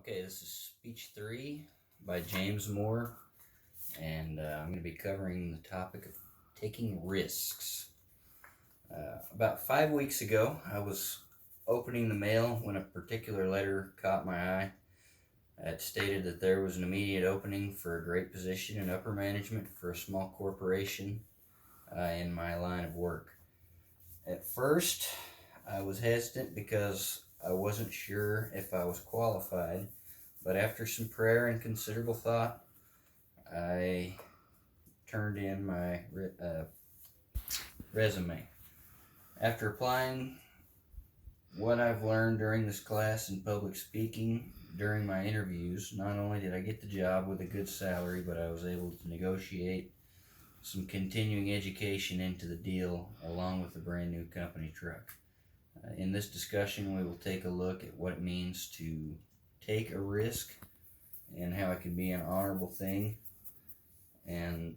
Okay, this is speech 3 by James Moore, and I'm going to be covering the topic of taking risks. About 5 weeks ago, I was opening the mail when a particular letter caught my eye. It stated that there was an immediate opening for a great position in upper management for a small corporation in my line of work. At first, I was hesitant because I wasn't sure if I was qualified, but after some prayer and considerable thought, I turned in my resume. After applying what I've learned during this class in public speaking during my interviews, not only did I get the job with a good salary, but I was able to negotiate some continuing education into the deal along with a brand new company truck. In this discussion, we will take a look at what it means to take a risk and how it can be an honorable thing, and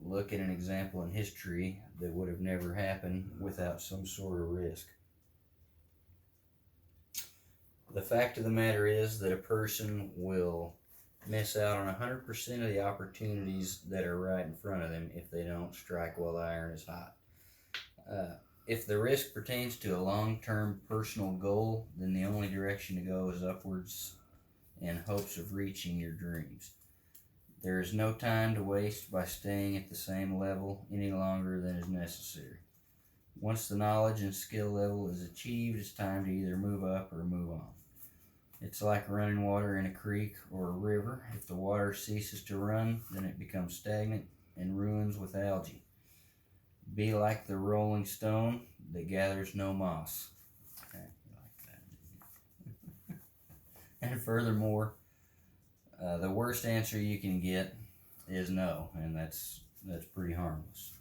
look at an example in history that would have never happened without some sort of risk. The fact of the matter is that a person will miss out on 100% of the opportunities that are right in front of them if they don't strike while the iron is hot. If the risk pertains to a long-term personal goal, then the only direction to go is upwards in hopes of reaching your dreams. There is no time to waste by staying at the same level any longer than is necessary. Once the knowledge and skill level is achieved, it's time to either move up or move on. It's like running water in a creek or a river. If the water ceases to run, then it becomes stagnant and ruins with algae. Be like the rolling stone that gathers no moss. Okay, you like that. And furthermore, the worst answer you can get is no, and that's pretty harmless.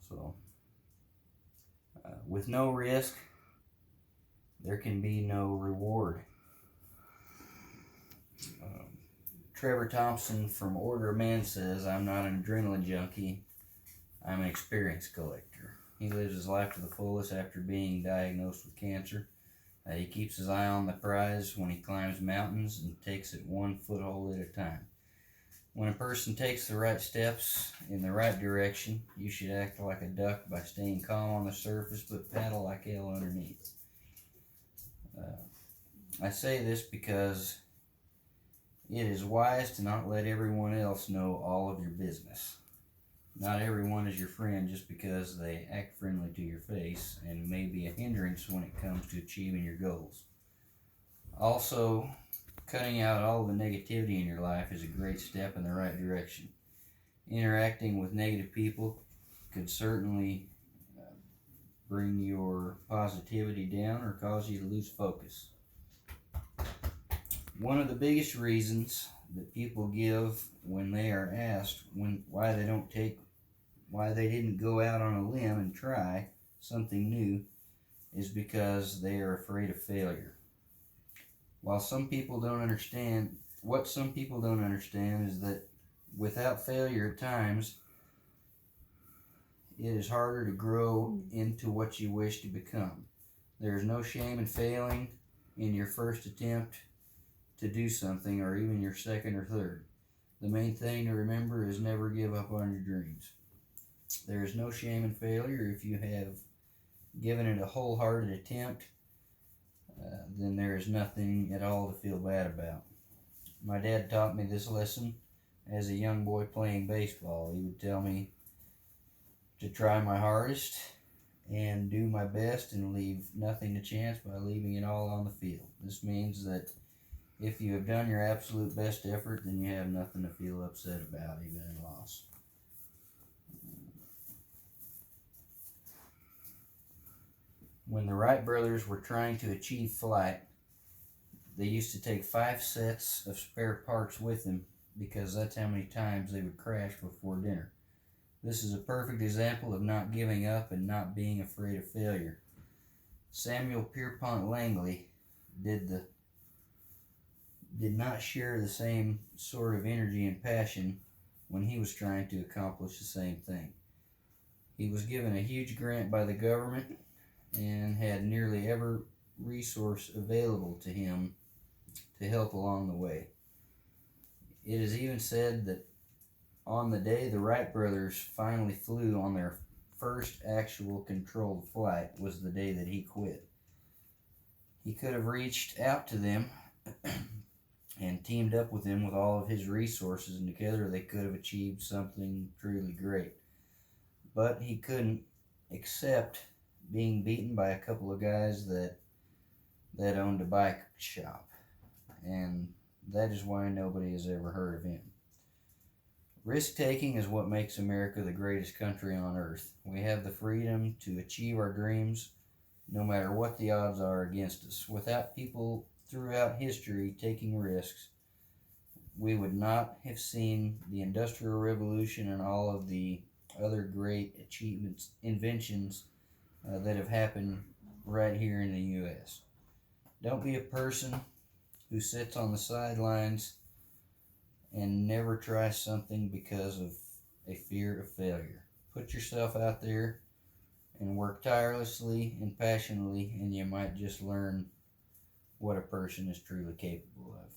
So, with no risk, there can be no reward. Trevor Thompson from Order of Man says, "I'm not an adrenaline junkie, I'm an experience collector." He lives his life to the fullest after being diagnosed with cancer. He keeps his eye on the prize when he climbs mountains and takes it one foothold at a time. When a person takes the right steps in the right direction, you should act like a duck by staying calm on the surface but paddle like hell underneath. I say this because it is wise to not let everyone else know all of your business. Not everyone is your friend just because they act friendly to your face and may be a hindrance when it comes to achieving your goals. Also, cutting out all the negativity in your life is a great step in the right direction. Interacting with negative people could certainly bring your positivity down or cause you to lose focus. One of the biggest reasons that people give when they are asked why they didn't go out on a limb and try something new is because they are afraid of failure. What some people don't understand is that without failure at times, it is harder to grow into what you wish to become. There is no shame in failing in your first attempt to do something, or even your second or third. The main thing to remember is never give up on your dreams. There is no shame in failure. If you have given it a wholehearted attempt, then there is nothing at all to feel bad about. My dad taught me this lesson as a young boy playing baseball. He would tell me to try my hardest and do my best and leave nothing to chance by leaving it all on the field. This means that if you have done your absolute best effort, then you have nothing to feel upset about, even in loss. When the Wright brothers were trying to achieve flight, they used to take 5 sets of spare parts with them because that's how many times they would crash before dinner. This is a perfect example of not giving up and not being afraid of failure. Samuel Pierpont Langley did not share the same sort of energy and passion when he was trying to accomplish the same thing. He was given a huge grant by the government and had nearly every resource available to him to help along the way. It is even said that on the day the Wright brothers finally flew on their first actual controlled flight was the day that he quit. He could have reached out to them and teamed up with them with all of his resources, and together they could have achieved something truly great. But he couldn't accept being beaten by a couple of guys that owned a bike shop, and that is why nobody has ever heard of him. Risk taking is what makes America the greatest country on earth. We have the freedom to achieve our dreams no matter what the odds are against us. Without people throughout history taking risks, we would not have seen the Industrial Revolution and all of the other great achievements, inventions that have happened right here in the U.S. Don't be a person who sits on the sidelines and never tries something because of a fear of failure. Put yourself out there and work tirelessly and passionately, and you might just learn what a person is truly capable of.